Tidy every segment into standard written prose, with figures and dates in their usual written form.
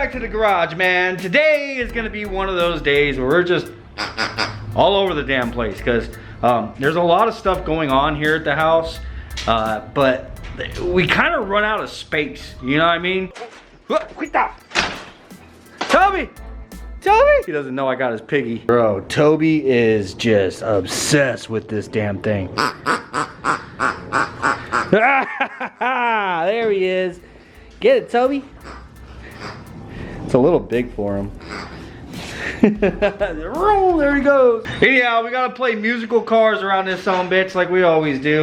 back to the garage, man. Today is gonna be one of those days where we're just all over the damn place because there's a lot of stuff going on here at the house, but we kind of run out of space, you know what I mean? Quit that! Toby! Toby! He doesn't know I got his piggy. Bro, Toby is just obsessed with this damn thing. There he is. Get it, Toby. It's a little big for him. There he goes. Anyhow, we gotta play musical cars around this son of a bitch like we always do.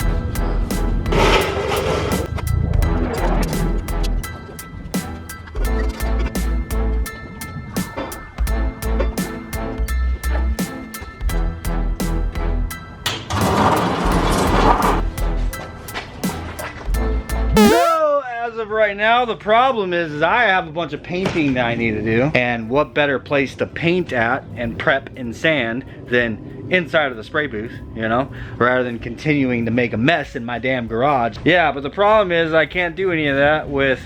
Right now the problem is I have a bunch of painting that I need to do, and what better place to paint at and prep and sand than inside of the spray booth, you know, rather than continuing to make a mess in my damn garage. Yeah, but the problem is I can't do any of that with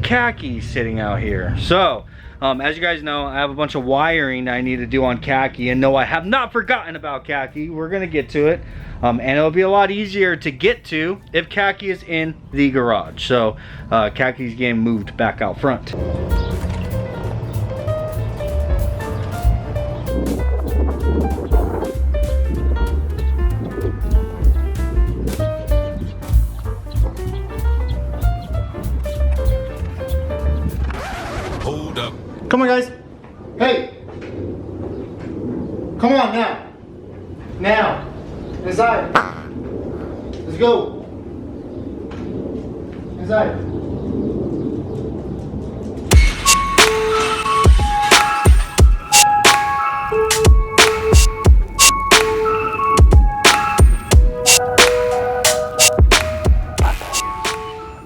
Khaki sitting out here. So as you guys know, I have a bunch of wiring that I need to do on Khaki, and no, I have not forgotten about Khaki. We're gonna get to it. And it'll be a lot easier to get to if Khaki is in the garage. So Khaki's getting moved back out front. Hold up. Come on, guys. Hey. Come on now. Now. Inside. Let's go. Inside.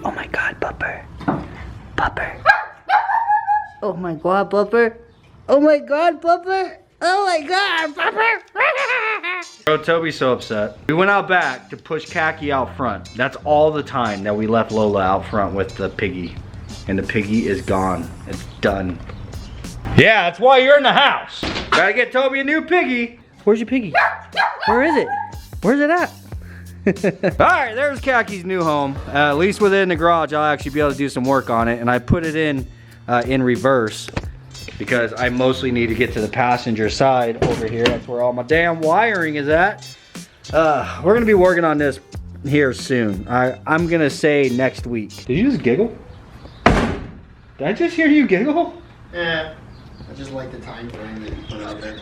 Oh my God, Bupper. Bupper. Oh my God, Bupper. Oh my God, Bupper. Oh my God, Bupper. Bro, Toby's so upset. We went out back to push Khaki out front. That's all the time that we left Lola out front with the piggy. And the piggy is gone. It's done. Yeah, that's why you're in the house. Gotta get Toby a new piggy. Where's your piggy? Where is it? Where's it at? Alright, there's Khaki's new home. At least within the garage, I'll actually be able to do some work on it. And I put it in reverse, because I mostly need to get to the passenger side over here. That's where all my damn wiring is at. We're gonna be working on this here soon. I'm gonna say next week. Did you just giggle? Did I just hear you giggle? Yeah. I just like the time frame that you put out there.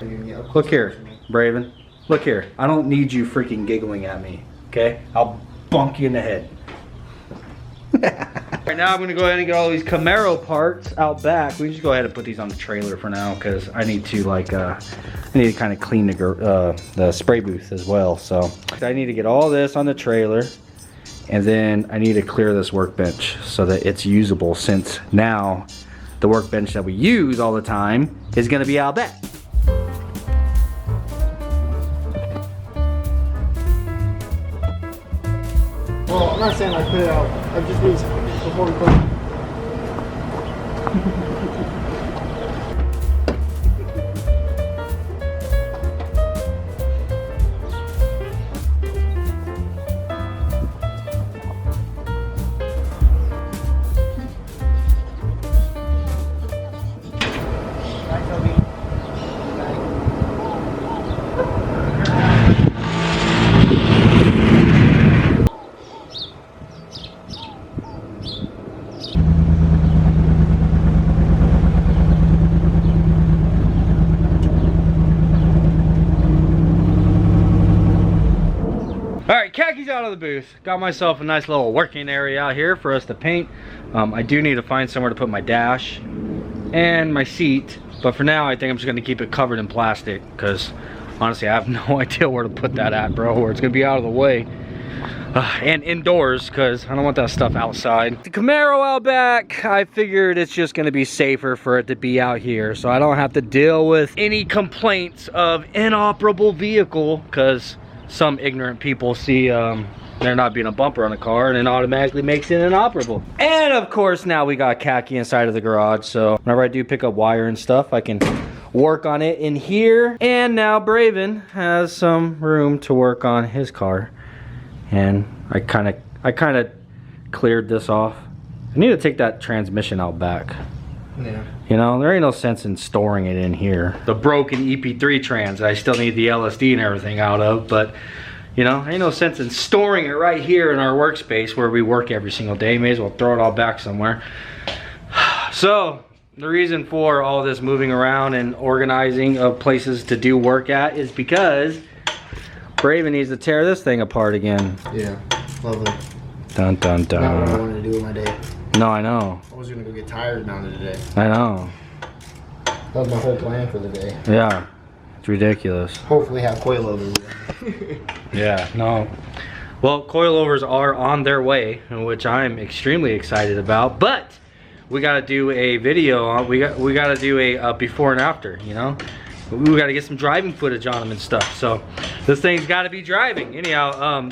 Look here, Braven. Look here. I don't need you freaking giggling at me, okay? I'll bunk you in the head. Right now I'm gonna go ahead and get all these Camaro parts out back. We can just go ahead and put these on the trailer for now, because I need to I need to kind of clean the spray booth as well. So I need to get all this on the trailer, and then I need to clear this workbench so that it's usable, since now the workbench that we use all the time is gonna be out back. Well, I'm not saying I put it out. I just need before we put it. Alright, Khaki's out of the booth. Got myself a nice little working area out here for us to paint. I do need to find somewhere to put my dash and my seat, but for now I think I'm just going to keep it covered in plastic, because honestly I have no idea where to put that at, bro, or it's going to be out of the way. And indoors, because I don't want that stuff outside. The Camaro out back, I figured it's just going to be safer for it to be out here, so I don't have to deal with any complaints of inoperable vehicle, because some ignorant people see there not being a bumper on the car, and it automatically makes it inoperable. And of course, now we got khaki inside of the garage, so whenever I do pick up wire and stuff, I can work on it in here. And now Braven has some room to work on his car, and I kind of cleared this off. I need to take that transmission out back. Yeah. You know, there ain't no sense in storing it in here. The broken EP3 trans that I still need the LSD and everything out of, but you know, ain't no sense in storing it right here in our workspace where we work every single day. May as well throw it all back somewhere. So the reason for all this moving around and organizing of places to do work at is because Braven needs to tear this thing apart again. Yeah, lovely. Dun dun dun. Not what I wanted to do with my day. No, I know. I was gonna go get tires mounted today. I know. That was my whole plan for the day. Yeah, it's ridiculous. Hopefully have coilovers. Yeah, no. Well, coilovers are on their way, which I'm extremely excited about. But we gotta do a video on. We gotta do a before and after. You know, we gotta get some driving footage on them and stuff. So this thing's gotta be driving. Anyhow,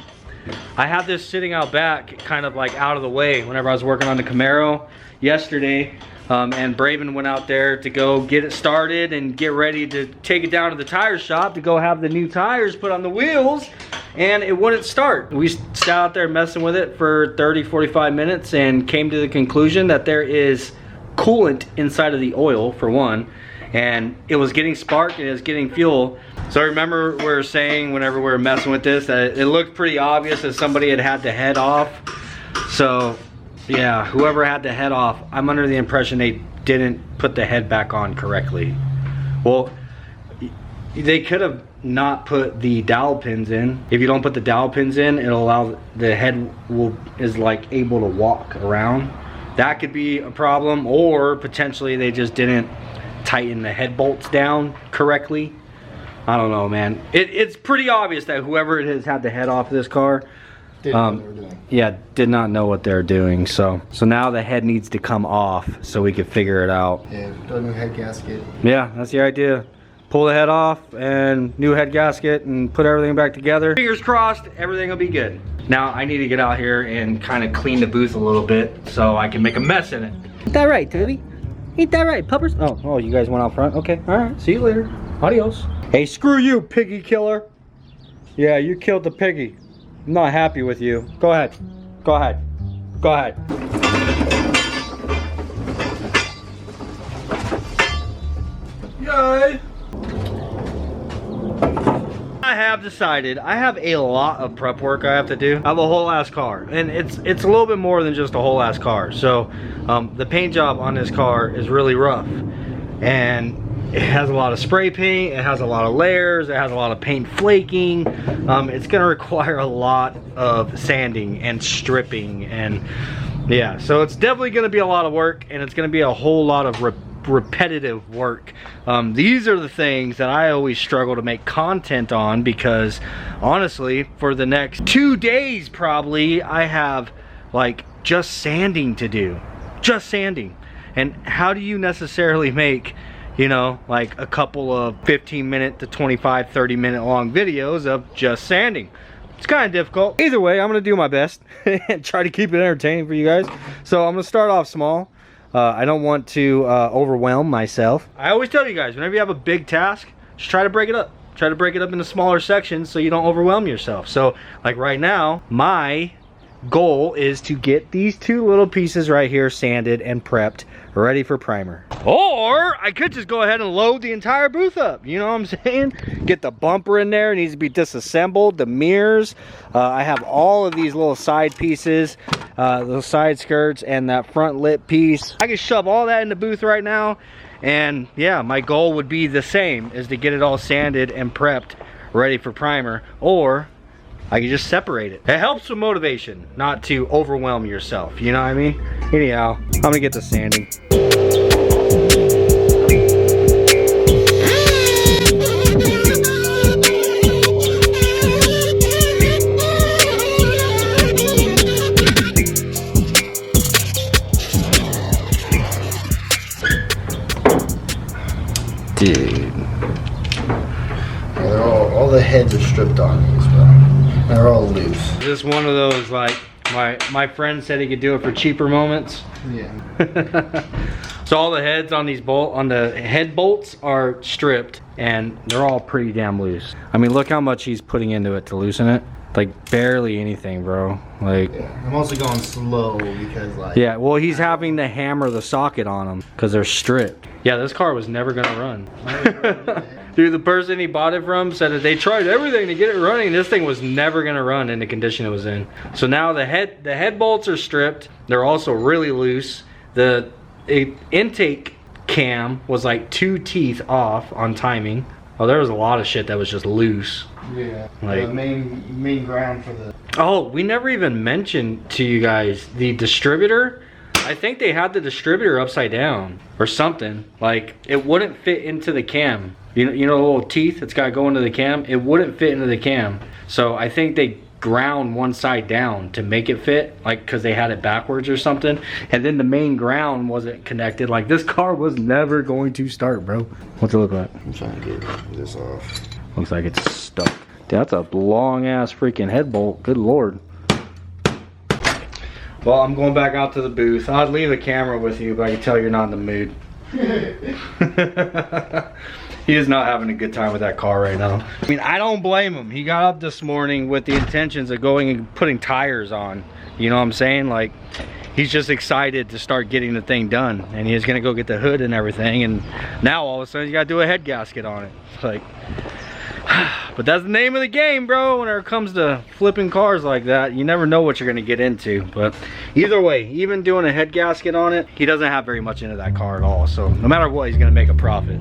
I have this sitting out back, kind of like out of the way whenever I was working on the Camaro yesterday. And Braven went out there to go get it started and get ready to take it down to the tire shop to go have the new tires put on the wheels, and it wouldn't start. We sat out there messing with it for 30-45 minutes and came to the conclusion that there is coolant inside of the oil, for one, and it was getting spark and it was getting fuel. So I remember we were saying whenever we were messing with this that it looked pretty obvious that somebody had the head off. So yeah, whoever had the head off, I'm under the impression they didn't put the head back on correctly. Well, they could have not put the dowel pins in. If you don't put the dowel pins in, it'll allow the head is like able to walk around. That could be a problem, or potentially they just didn't tighten the head bolts down correctly. I don't know, man. It's pretty obvious that whoever it is had the head off of this car, Didn't know what they were doing. yeah, did not know what they're doing. So now the head needs to come off so we could figure it out. Yeah, put a new head gasket. Yeah, that's the idea. Pull the head off and new head gasket and put everything back together. Fingers crossed, everything will be good. Now I need to get out here and kind of clean the booth a little bit so I can make a mess in it. Ain't that right, Toby? Ain't that right, puppers? Oh, you guys went out front? Okay, all right, see you later. Adios. Hey, screw you, piggy killer. Yeah, you killed the piggy. I'm not happy with you. Go ahead. Go ahead. Go ahead. Yay! I have decided I have a lot of prep work I have to do. I have a whole ass car, and it's a little bit more than just a whole ass car. So the paint job on this car is really rough, and it has a lot of spray paint, it has a lot of layers, it has a lot of paint flaking. It's gonna require a lot of sanding and stripping, and yeah, so it's definitely gonna be a lot of work, and it's gonna be a whole lot of repetitive work. These are the things that I always struggle to make content on, because honestly, for the next 2 days probably, I have like just sanding to do. Just sanding. And how do you necessarily make, you know, like a couple of 15-minute to 25, 30-minute long videos of just sanding? It's kind of difficult. Either way, I'm gonna do my best and try to keep it entertaining for you guys. So I'm gonna start off small. I don't want to overwhelm myself. I always tell you guys, whenever you have a big task, just try to break it up. Try to break it up into smaller sections so you don't overwhelm yourself. So like right now, my goal is to get these 2 little pieces right here sanded and prepped, ready for primer. Or I could just go ahead and load the entire booth up, you know what I'm saying? Get the bumper in there, it needs to be disassembled, the mirrors. I have all of these little side pieces, those side skirts, and that front lip piece. I can shove all that in the booth right now, and yeah, my goal would be the same, is to get it all sanded and prepped, ready for primer. Or I can just separate it. It helps with motivation, not to overwhelm yourself, you know what I mean? Anyhow, I'm gonna get the sanding. Dude. Yeah, all the heads are stripped on these, but they're all loose. this one of those, like, my friend said he could do it for cheaper moments? Yeah. So all the heads on these the head bolts are stripped, and they're all pretty damn loose. I mean, look how much he's putting into it to loosen it. Like barely anything, bro. Like, yeah, I'm also going slow because, like, yeah, well, he's having to hammer the socket on them because they're stripped. Yeah, this car was never gonna run. Dude, the person he bought it from said that they tried everything to get it running. This thing was never gonna run in the condition it was in. So now the head bolts are stripped. They're also really loose. The intake cam was like 2 teeth off on timing. Oh, there was a lot of shit that was just loose. Yeah, like the main ground for the... Oh, we never even mentioned to you guys the distributor. I think they had the distributor upside down or something. Like, it wouldn't fit into the cam. You know the little teeth it's got going to the cam? It wouldn't fit into the cam. So I think they ground one side down to make it fit, like, because they had it backwards or something. And then the main ground wasn't connected. Like, this car was never going to start, bro. What's it look like? I'm trying to get this off. Looks like it's stuck. Dude, that's a long ass freaking head bolt. Good lord. Well, I'm going back out to the booth. I'd leave the camera with you, but I can tell you're not in the mood. He is not having a good time with that car right now. I mean, I don't blame him. He got up this morning with the intentions of going and putting tires on. You know what I'm saying? Like, he's just excited to start getting the thing done. And he's gonna go get the hood and everything. And now all of a sudden, you gotta do a head gasket on it. Like, but that's the name of the game, bro. When it comes to flipping cars like that, you never know what you're gonna get into. But either way, even doing a head gasket on it, he doesn't have very much into that car at all. So no matter what, he's gonna make a profit.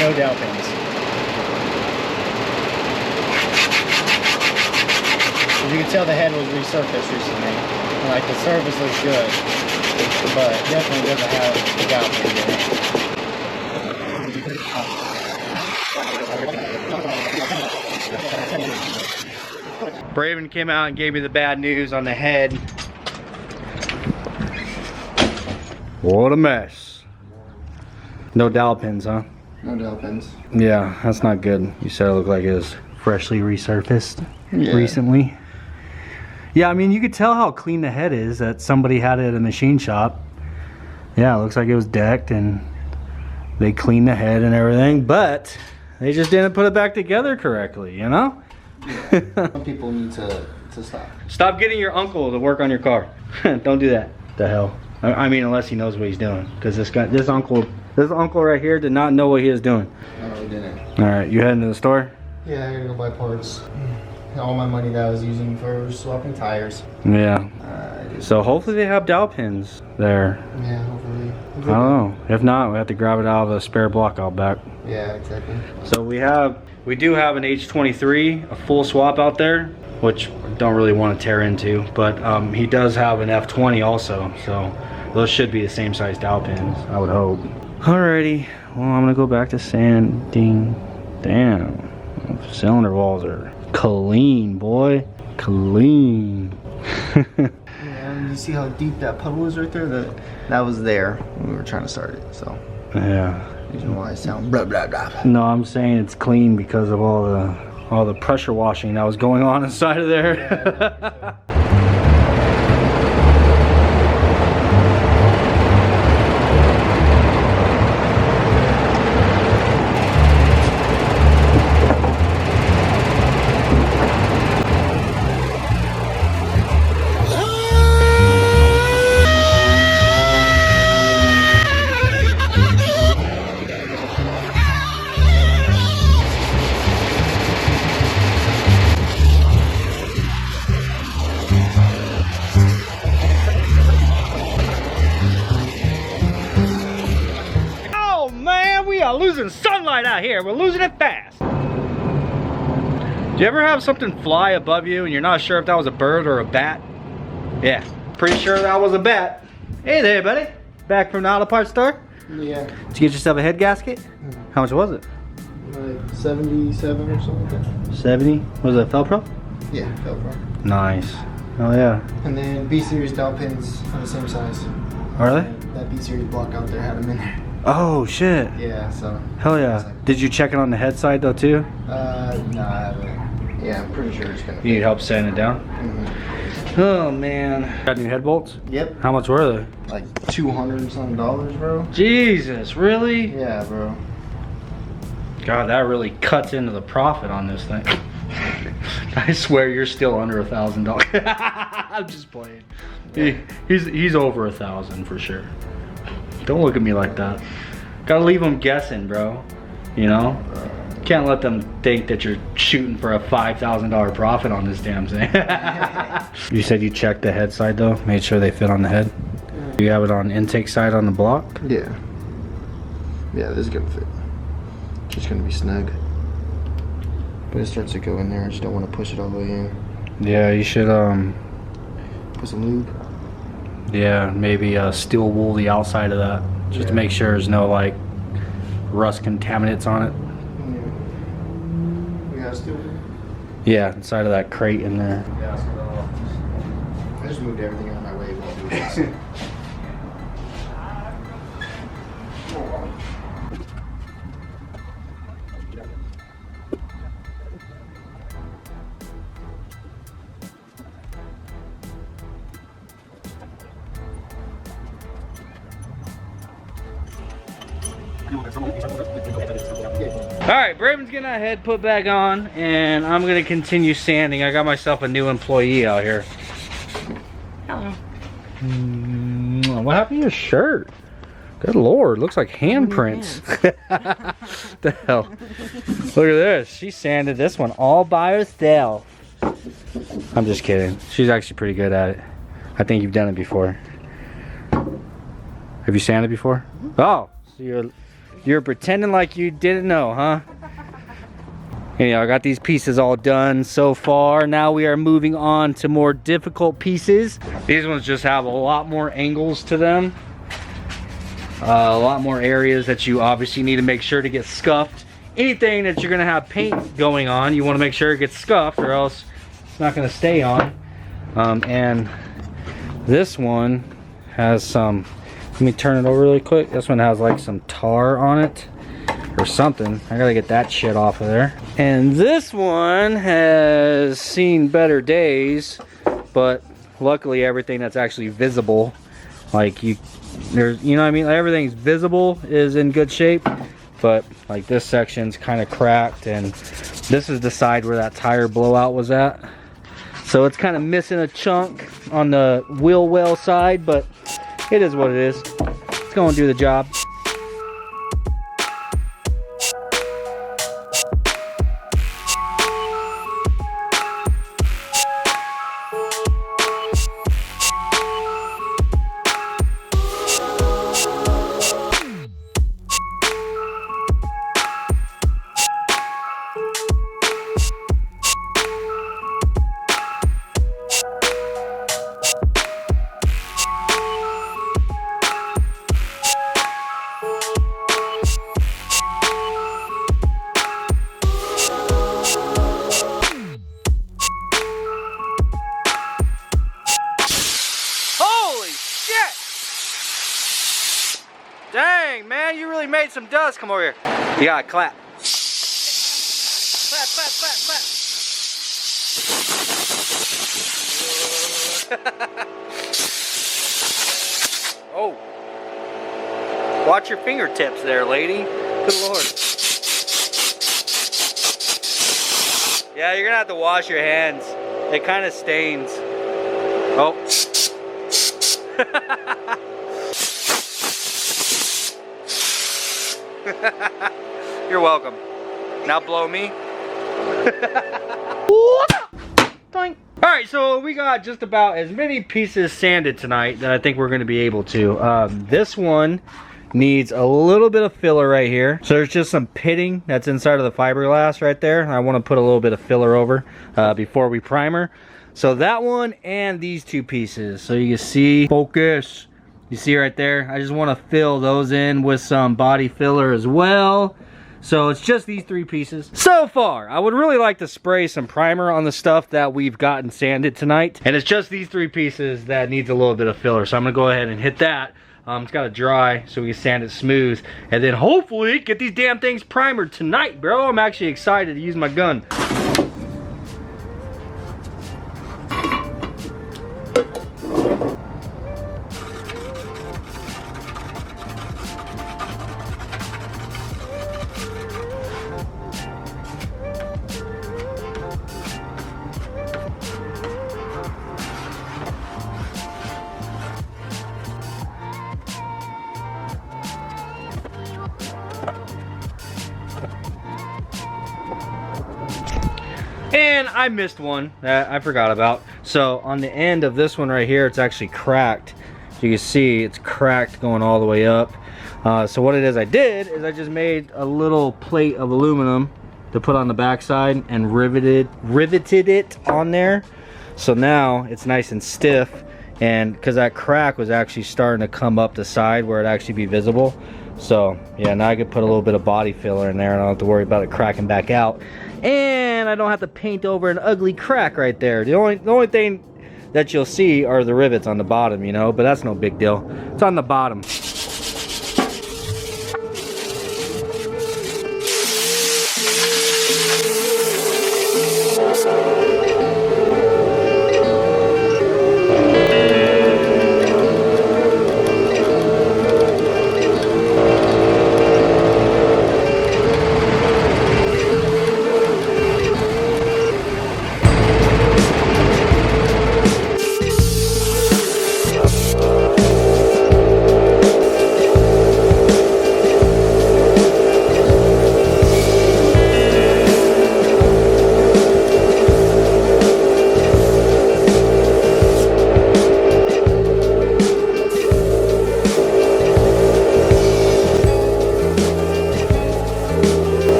No doubt things. You can tell the head was resurfaced recently. Like, the surface looks good, but definitely doesn't have the doubt in it. Braven came out and gave me the bad news on the head. What a mess. No dowel pins, huh? No dowel pins. Yeah, that's not good. You said it looked like it was freshly resurfaced recently. Yeah, I mean, you could tell how clean the head is, that somebody had it at a machine shop. Yeah, it looks like it was decked and they cleaned the head and everything, but they just didn't put it back together correctly, you know? Yeah. Some people need to stop. Stop getting your uncle to work on your car. Don't do that. The hell. I mean, unless he knows what he's doing, because this uncle right here did not know what he was doing. No, he didn't. All right, you heading to the store? Yeah, I gotta go buy parts. All my money that I was using for swapping tires. Yeah. So hopefully they have dowel pins there. Yeah, hopefully. I don't know. If not, we have to grab it out of the spare block out back. Yeah, exactly. So we do have an H23, a full swap out there, which I don't really want to tear into, but he does have an F20 also, so those should be the same size dowel pins, I would hope. Alrighty, well, I'm gonna go back to sanding. Damn, cylinder walls are clean, boy, clean. Yeah, you see how deep that puddle is right there? That was there when we were trying to start it, so. Yeah. Reason why I sound blah blah blah. No, I'm saying it's clean because of all the pressure washing that was going on inside of there. Yeah, Losing sunlight out here. We're losing it fast. Do you ever have something fly above you and you're not sure if that was a bird or a bat? Yeah, pretty sure that was a bat. Hey there, buddy. Back from the auto parts store? Yeah. Did you get yourself a head gasket? How much was it? Like 77 or something like that. 70? Was it Velcro? Yeah, Velcro. Nice. Oh yeah. And then B series dowel pins are the same size. Are they? That B series block out there had them in there. Oh shit. Yeah, so. Hell yeah. Like, did you check it on the head side though too? no, I haven't. Yeah, I'm pretty sure it's gonna. You need help sanding it down? Mm-hmm. Oh man. Got new head bolts? Yep. How much were they? Like $200 and something, bro. Jesus, really? Yeah, bro. God, that really cuts into the profit on this thing. I swear you're still under $1,000. I'm just playing. Yeah. He's over 1,000 for sure. Don't look at me like that. Gotta leave them guessing, bro. You know? Can't let them think that you're shooting for a $5,000 profit on this damn thing. You said you checked the head side though? Made sure they fit on the head? Do you have it on intake side on the block? Yeah. Yeah, this is gonna fit. Just gonna be snug. But it starts to go in there. I just don't want to push it all the way in. Yeah, you should Put some lube. yeah, maybe steel wool the outside of that. Just to make sure there's no like rust contaminants on it. Yeah. We got steel wool? Yeah, inside of that crate in there. I just moved everything out of my way while doing this. Alright, Braven's getting that head put back on, and I'm gonna continue sanding. I got myself a new employee out here. Hello. What happened to your shirt? Good lord, looks like handprints. The hell? Look at this. She sanded this one all by herself. I'm just kidding. She's actually pretty good at it. I think you've done it before. Have you sanded before? Oh, so you're pretending like you didn't know, huh? Anyhow, I got these pieces all done so far. Now we are moving on to more difficult pieces. These ones just have a lot more angles to them. A lot more areas that you obviously need to make sure to get scuffed. Anything that you're gonna have paint going on, you wanna make sure it gets scuffed or else it's not gonna stay on. And this one has some, let me turn it over really quick. This one has like some tar on it or something. I gotta get that shit off of there. And this one has seen better days, but luckily everything that's actually visible, like you know what I mean? Like everything's visible is in good shape, but like this section's kind of cracked, and this is the side where that tire blowout was at. So it's kind of missing a chunk on the wheel well side, but it is what it is. It's going to do the job. Dang, man, you really made some dust. Come over here. You gotta clap. Clap, clap, clap, clap. Oh. Watch your fingertips there, lady. Good lord. Yeah, you're gonna have to wash your hands. It kind of stains. Oh. You're welcome. Now blow me. Alright, so we got just about as many pieces sanded tonight that I think we're going to be able to. This one needs a little bit of filler right here. So there's just some pitting that's inside of the fiberglass right there. I want to put a little bit of filler over before we primer. So that one and these two pieces. So you can see, focus. You see right there? I just want to fill those in with some body filler as well. So it's just these 3 pieces. So far, I would really like to spray some primer on the stuff that we've gotten sanded tonight. And it's just these 3 pieces that needs a little bit of filler. So I'm gonna go ahead and hit that. It's gotta dry so we can sand it smooth. And then hopefully get these damn things primered tonight, bro. I'm actually excited to use my gun. And I missed one that I forgot about. So on the end of this one right here, it's actually cracked. So you can see it's cracked going all the way up. So what it is I did is I just made a little plate of aluminum to put on the backside and riveted it on there. So now it's nice and stiff, and because that crack was actually starting to come up the side where it actually be visible. So yeah, now I could put a little bit of body filler in there and I don't have to worry about it cracking back out. And I don't have to paint over an ugly crack right there. The only thing that you'll see are the rivets on the bottom, you know, but that's no big deal. It's on the bottom.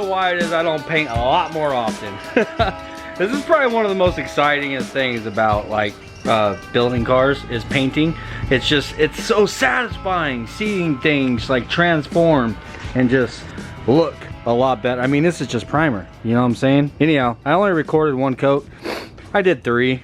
Why it is I don't paint a lot more often. This is probably one of the most excitingest things about like building cars is painting. It's so satisfying seeing things like transform and just look a lot better. I mean, this is just primer, you know what I'm saying? Anyhow, I only recorded 1 coat. I did 3.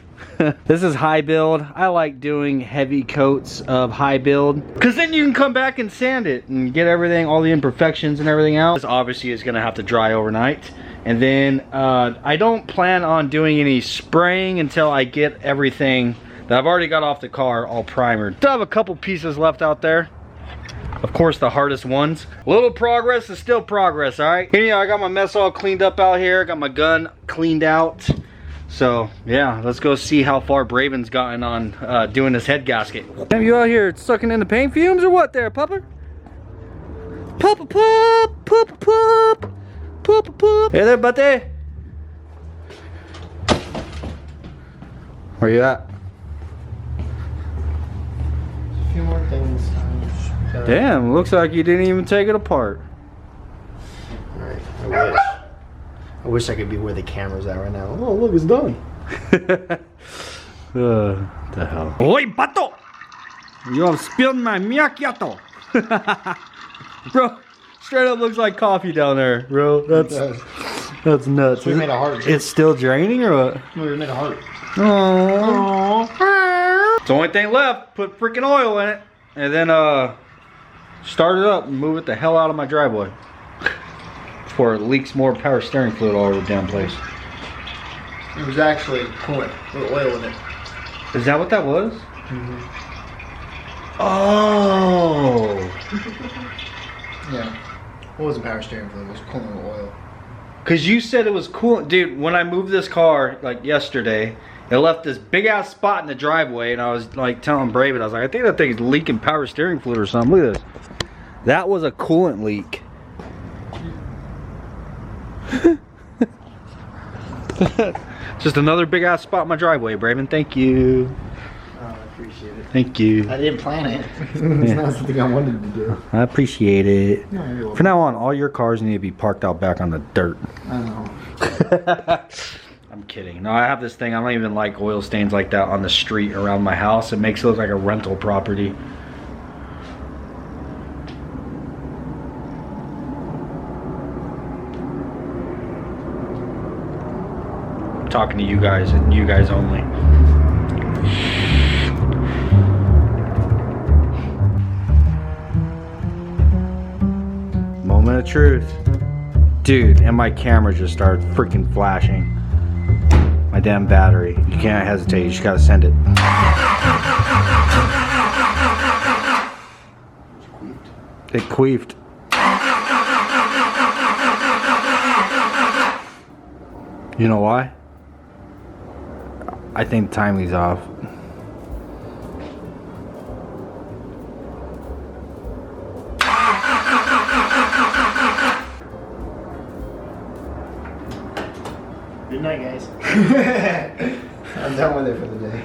This is high build. I like doing heavy coats of high build because then you can come back and sand it and get everything, all the imperfections and everything out. This obviously is gonna have to dry overnight. And then I don't plan on doing any spraying until I get everything that I've already got off the car all primered. Still have a couple pieces left out there. Of course, the hardest ones. Little progress is still progress, all right? Anyhow, I got my mess all cleaned up out here. Got my gun cleaned out. So yeah, let's go see how far Braven's gotten on doing this head gasket. Damn, you out here sucking in the paint fumes or what there, pupper? Pup, pup, pup, pup, pup, pup. Hey there, buddy. Where you at? A few more things. Damn, looks like you didn't even take it apart. Alright, I wish. I wish I could be where the camera's at right now. Oh, look, it's done. The hell. Oi, bato! You have spilled my macchiato. Bro, straight up looks like coffee down there, bro. That's nuts. We made a heart. It's still draining or what? No, we made a heart. Aww. It's the only thing left. Put freaking oil in it. And then start it up and move it the hell out of my driveway. Before it leaks more power steering fluid all over the damn place. It was actually coolant with oil in it. Is that what that was? Mm-hmm. Oh. Yeah. It wasn't power steering fluid, it was coolant with oil. Cause you said it was cool. Dude, when I moved this car like yesterday, it left this big ass spot in the driveway and I was like telling Braven, I was like, I think that thing's leaking power steering fluid or something. Look at this. That was a coolant leak. Just another big ass spot in my driveway, Braven. Thank you. Oh, I appreciate it. Thank you. I didn't plan it. It's not something I wanted to do. I appreciate it. Yeah, you're welcome. From now on, all your cars need to be parked out back on the dirt. I know. I'm kidding. No, I have this thing. I don't even like oil stains like that on the street around my house. It makes it look like a rental property. I'm talking to you guys and you guys only. Moment of truth. Dude, and my camera just started freaking flashing. My damn battery. You can't hesitate, you just gotta send it. It queefed. You know why? I think the timing's off. Good night, guys. I'm done with it for the day.